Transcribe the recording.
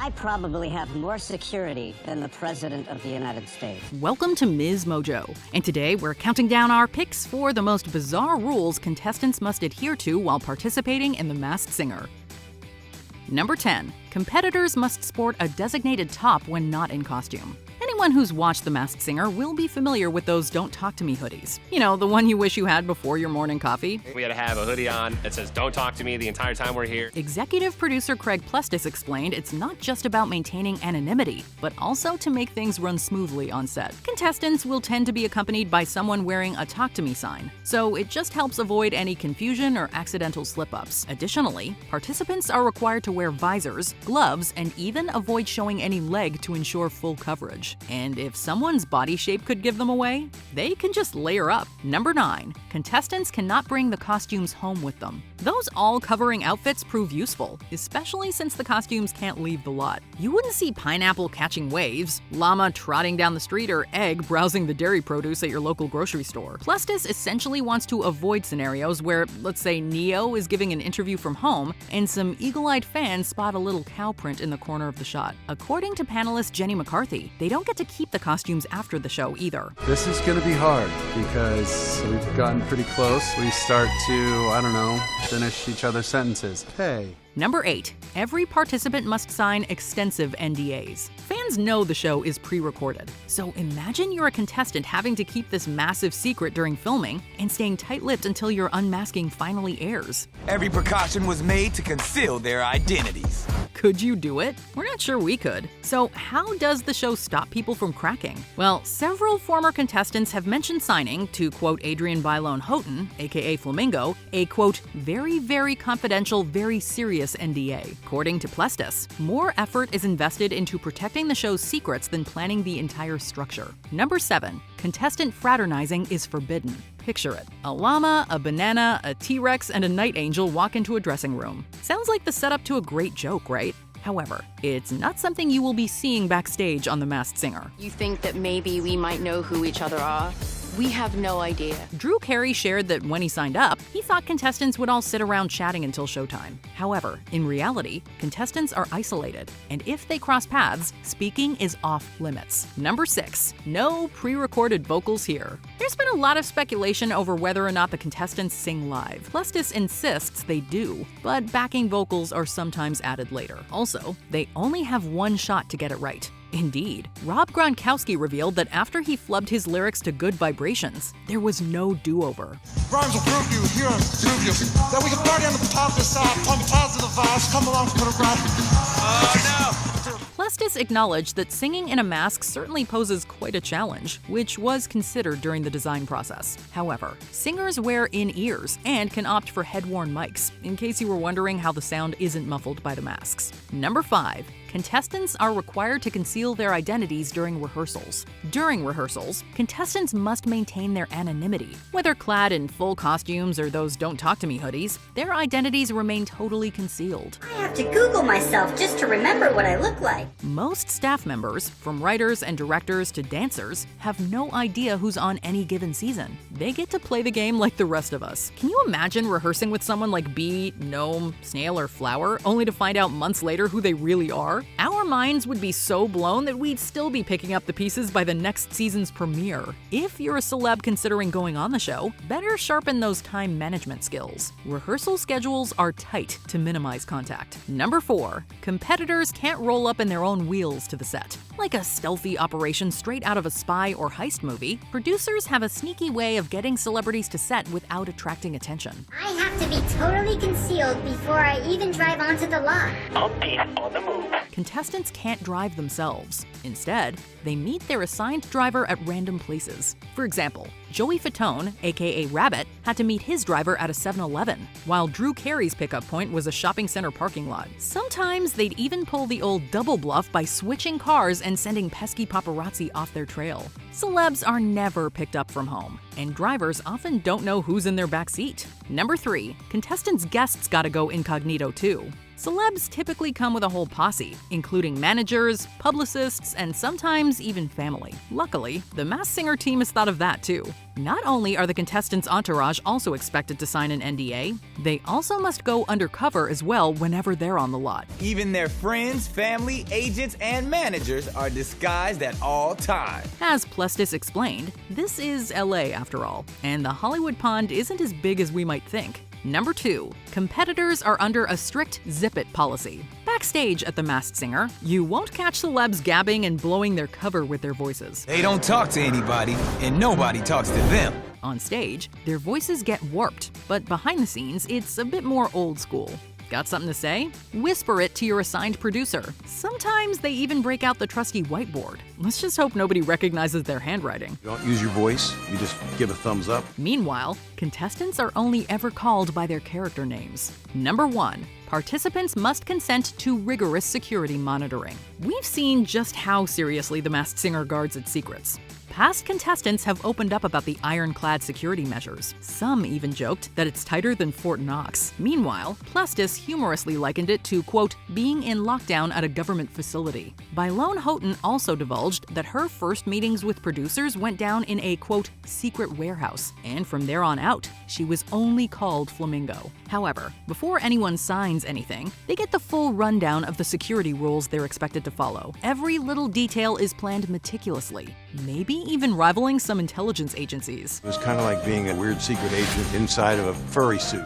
I probably have more security than the President of the United States. Welcome to MsMojo, and today we're counting down our picks for the most bizarre rules contestants must adhere to while participating in The Masked Singer. Number 10. Competitors must sport a designated top when not in costume. Anyone who's watched The Masked Singer will be familiar with those Don't Talk to Me hoodies. You know, the one you wish you had before your morning coffee. We had to have a hoodie on that says, "Don't talk to me," the entire time we're here. Executive producer Craig Plestis explained it's not just about maintaining anonymity, but also to make things run smoothly on set. Contestants will tend to be accompanied by someone wearing a Talk to Me sign, so it just helps avoid any confusion or accidental slip-ups. Additionally, participants are required to wear visors, gloves, and even avoid showing any leg to ensure full coverage. And if someone's body shape could give them away, they can just layer up. Number 9. Contestants cannot bring the costumes home with them. Those all-covering outfits prove useful, especially since the costumes can't leave the lot. You wouldn't see pineapple catching waves, llama trotting down the street, or egg browsing the dairy produce at your local grocery store. Plestis essentially wants to avoid scenarios where, let's say, Neo is giving an interview from home and some eagle-eyed fans spot a little cow print in the corner of the shot. According to panelist Jenny McCarthy, they don't get to keep the costumes after the show either. This is going to be hard because we've gotten pretty close. We start to, finish each other's sentences. Hey. Number 8. Every participant must sign extensive NDAs. Fans know the show is pre-recorded, so imagine you're a contestant having to keep this massive secret during filming and staying tight-lipped until your unmasking finally airs. Every precaution was made to conceal their identities. Could you do it? We're not sure we could. So how does the show stop people from cracking? Well, several former contestants have mentioned signing, to quote Adrian Bylone Houghton, aka Flamingo, a quote, very, very confidential, very serious NDA. According to Plestis, more effort is invested into protecting the show's secrets than planning the entire structure. Number 7. Contestant fraternizing is forbidden. Picture it. A llama, a banana, a T-Rex, and a night angel walk into a dressing room. Sounds like the setup to a great joke, right? However, it's not something you will be seeing backstage on The Masked Singer. You think that maybe we might know who each other are? We have no idea. Drew Carey shared that when he signed up, he thought contestants would all sit around chatting until showtime. However, in reality, contestants are isolated, and if they cross paths, speaking is off limits. Number 6. No pre-recorded vocals here. There's been a lot of speculation over whether or not the contestants sing live. Plestis insists they do, but backing vocals are sometimes added later. Also, they only have one shot to get it right. Indeed, Rob Gronkowski revealed that after he flubbed his lyrics to Good Vibrations, there was no do-over. Rhymes will prove you, here are Vesuvius, that we can party on the positive side, pump positive vibes, come along for the ride. Oh no! Plestis acknowledged that singing in a mask certainly poses quite a challenge, which was considered during the design process. However, singers wear in-ears and can opt for head-worn mics, in case you were wondering how the sound isn't muffled by the masks. Number 5. Contestants are required to conceal their identities during rehearsals. During rehearsals, contestants must maintain their anonymity. Whether clad in full costumes or those Don't Talk to Me hoodies, their identities remain totally concealed. I have to Google myself just to remember what I look like. Most staff members, from writers and directors to dancers, have no idea who's on any given season. They get to play the game like the rest of us. Can you imagine rehearsing with someone like bee, gnome, snail, or flower, only to find out months later who they really are? Our minds would be so blown that we'd still be picking up the pieces by the next season's premiere. If you're a celeb considering going on the show, better sharpen those time management skills. Rehearsal schedules are tight to minimize contact. Number 4. Competitors can't roll up in their own wheels to the set. Like a stealthy operation straight out of a spy or heist movie, producers have a sneaky way of getting celebrities to set without attracting attention. I have to be totally concealed before I even drive onto the lot. Update on the move. Contestants can't drive themselves. Instead, they meet their assigned driver at random places. For example, Joey Fatone, aka Rabbit, had to meet his driver at a 7-Eleven, while Drew Carey's pickup point was a shopping center parking lot. Sometimes they'd even pull the old double bluff by switching cars and sending pesky paparazzi off their trail. Celebs are never picked up from home, and drivers often don't know who's in their back seat. Number 3. Contestants' guests gotta go incognito too. Celebs typically come with a whole posse, including managers, publicists, roommates, and sometimes even family. Luckily, the Masked Singer team has thought of that too. Not only are the contestants' entourage also expected to sign an NDA, they also must go undercover as well whenever they're on the lot. Even their friends, family, agents, and managers are disguised at all times. As Plestis explained, this is LA after all, and the Hollywood pond isn't as big as we might think. Number 2. Competitors are under a strict Zipit policy. Backstage at The Masked Singer, you won't catch celebs gabbing and blowing their cover with their voices. They don't talk to anybody, and nobody talks to them. On stage, their voices get warped, but behind the scenes, it's a bit more old school. Got something to say? Whisper it to your assigned producer. Sometimes they even break out the trusty whiteboard. Let's just hope nobody recognizes their handwriting. You don't use your voice, you just give a thumbs up. Meanwhile, contestants are only ever called by their character names. Number 1. Participants must consent to rigorous security monitoring. We've seen just how seriously The Masked Singer guards its secrets. Past contestants have opened up about the ironclad security measures. Some even joked that it's tighter than Fort Knox. Meanwhile, Plestis humorously likened it to, quote, being in lockdown at a government facility. Bailone Houghton also divulged that her first meetings with producers went down in a, quote, secret warehouse, and from there on out, she was only called Flamingo. However, before anyone signs anything, they get the full rundown of the security rules they're expected to follow. Every little detail is planned meticulously, maybe even rivaling some intelligence agencies. It was kind of like being a weird secret agent inside of a furry suit.